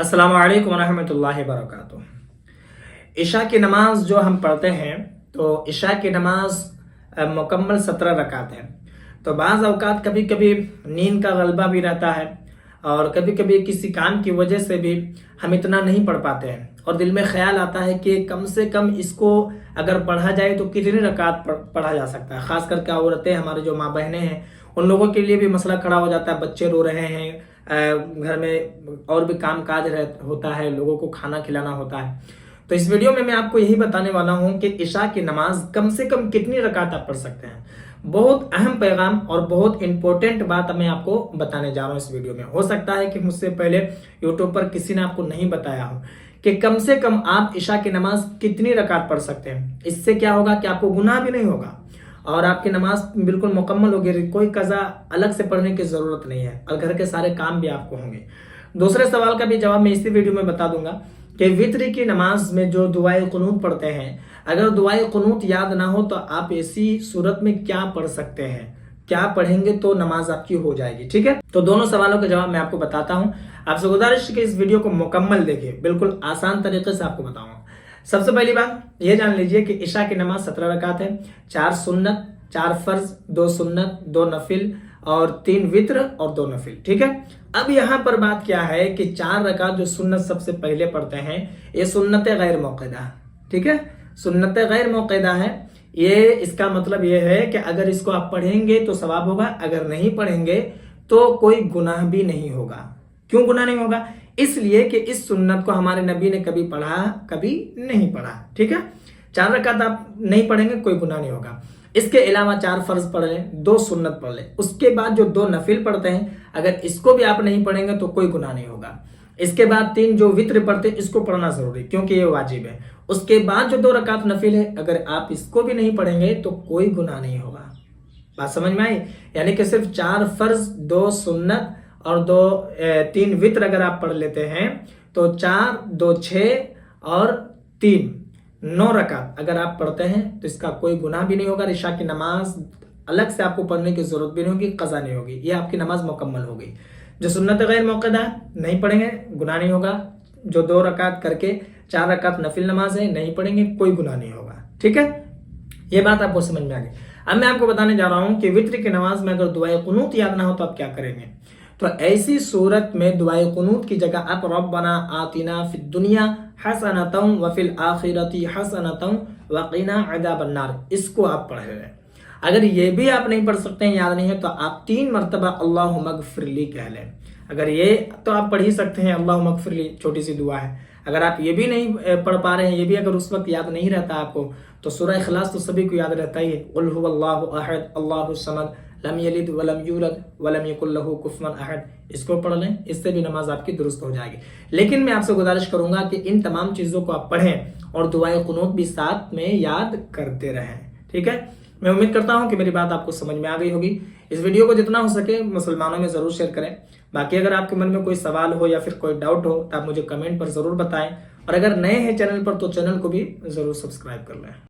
अस्सलाम वालेकुम रहमतुल्लाहि वबरकातुह। इशा की नमाज जो हम पढ़ते हैं तो इशा की नमाज मुकम्मल 17 रकात है। तो बाज़ अवकात कभी कभी नींद का गलबा भी रहता है और कभी कभी किसी काम की वजह से भी हम इतना नहीं पढ़ पाते हैं और दिल में ख्याल आता है कि कम से कम इसको अगर पढ़ा जाए तो कितनी रकात पढ़ा जा सकता है। खास करके औरतें, हमारे जो माँ बहनें हैं, उन लोगों के लिए भी मसला खड़ा हो जाता है। बच्चे रो रहे हैं, घर में और भी काम काज होता है, लोगों को खाना खिलाना होता है। तो इस वीडियो में मैं आपको यही बताने वाला हूं कि इशा की नमाज कम से कम कितनी रकात आप पढ़ सकते हैं। बहुत अहम पैगाम और बहुत इंपॉर्टेंट बात मैं आपको बताने जा रहा हूं इस वीडियो में। हो सकता है कि मुझसे पहले यूट्यूब पर किसी ने आपको नहीं बताया हो कि कम से कम आप इशा की नमाज कितनी रकात पढ़ सकते हैं। इससे क्या होगा कि आपको गुनाह भी नहीं होगा और आपकी नमाज बिल्कुल मुकम्मल होगी। कोई कज़ा अलग से पढ़ने की जरूरत नहीं है और घर के सारे काम भी आपको होंगे। दूसरे सवाल का भी जवाब मैं इसी वीडियो में बता दूंगा कि वित्र की नमाज में जो दुआए कुनूत पढ़ते हैं, अगर दुआए कुनूत याद ना हो तो आप ऐसी सूरत में क्या पढ़ सकते हैं, क्या पढ़ेंगे तो नमाज आपकी हो जाएगी। ठीक है, तो दोनों सवालों के जवाब मैं आपको बताता हूं। आपसे गुजारिश कि इस वीडियो को मुकम्मल देखिए, बिल्कुल आसान तरीके से आपको बताऊंगा। सबसे पहली बात यह जान लीजिए कि इशा की नमाज 17 रकात है। 4 सुन्नत, 4 फर्ज, 2 सुन्नत, 2 नफिल और 3 वित्र और 2 नफिल। ठीक है, अब यहाँ पर बात क्या है कि 4 रकात जो सुन्नत सबसे पहले पढ़ते हैं, ये सुन्नत गैर मौक़िदा। ठीक है, सुन्नत गैर मौक़िदा है। ये इसका मतलब ये है कि अगर इसको आप पढ़ेंगे तो सवाब होगा, अगर नहीं पढ़ेंगे तो कोई गुनाह भी नहीं होगा। क्यों गुनाह नहीं होगा? इसलिए कि इस सुन्नत को हमारे नबी ने कभी पढ़ा, कभी नहीं पढ़ा। ठीक है, 4 रकात आप नहीं पढ़ेंगे, कोई गुनाह नहीं होगा। इसके अलावा 4 फर्ज पढ़ लें, 2 सुन्नत पढ़ लें, उसके बाद जो 2 नफिल पढ़ते हैं, अगर इसको भी आप नहीं पढ़ेंगे तो कोई गुनाह नहीं होगा। इसके बाद 3 जो वित्र पढ़ते हैं, इसको पढ़ना जरूरी क्योंकि ये वाजिब है। उसके बाद जो 2 रकात नफिल है, अगर आप इसको भी नहीं पढ़ेंगे तो कोई गुनाह नहीं होगा। बात समझ में आई? यानी कि सिर्फ 4 फर्ज, 2 सुन्नत और 3 वित्र अगर आप पढ़ लेते हैं तो 4, 2, 6 और 3, 9 रकात अगर आप पढ़ते हैं तो इसका कोई गुनाह भी नहीं होगा। इशा की नमाज अलग से आपको पढ़ने की जरूरत भी नहीं होगी, कज़ा नहीं होगी, ये आपकी नमाज मुकम्मल हो गई। जो सुन्नत गैर मौक़िदा नहीं पढ़ेंगे, गुनाह नहीं होगा। जो 2 रकात करके 4 रकात नफिल नमाज है, नहीं पढ़ेंगे, कोई गुनाह नहीं होगा। ठीक है, ये बात आपको समझ में आ गई। अब मैं आपको बताने जा रहा हूं कि वित्र की नमाज में अगर दुआए कुनूत याद ना हो तो आप क्या करेंगे। तो ऐसी सूरत में दुआए कुनूत की जगह आप रब्बना आतिना फिद दुनिया हसनतम व फिल आखिरती हसनतम व क़िना अज़ाबन नार, इसको आप पढ़ रहे हैं। अगर ये भी आप नहीं पढ़ सकते हैं, याद नहीं है, तो आप 3 मरतबा अल्लाहुम्मा ग़फ़िरली कह लें। अगर ये तो आप पढ़ ही सकते हैं, अल्लाहुम्मा ग़फ़िरली छोटी सी दुआ है। अगर आप ये भी नहीं पढ़ पा रहे हैं, ये भी अगर उस वक्त याद नहीं रहता आपको, तो सूरह इखलास तो सभी को याद रहता ही है। क़ुल हुवल्लाहु अहद अल्लाहु समद लम यलिद वलम यूलद वलम यकुल लहू कुफुवन अहद, इसको पढ़ लें, इससे भी नमाज आपकी दुरुस्त हो जाएगी। लेकिन मैं आपसे गुजारिश करूंगा कि इन तमाम चीज़ों को आप पढ़ें और दुआए कुनूत भी साथ में याद करते रहें। ठीक है, मैं उम्मीद करता हूं कि मेरी बात आपको समझ में आ गई होगी। इस वीडियो को जितना हो सके मुसलमानों में ज़रूर शेयर करें। बाकी अगर आपके मन में कोई सवाल हो या फिर कोई डाउट हो तो आप मुझे कमेंट पर ज़रूर बताएं और अगर नए हैं चैनल पर तो चैनल को भी ज़रूर सब्सक्राइब कर लें।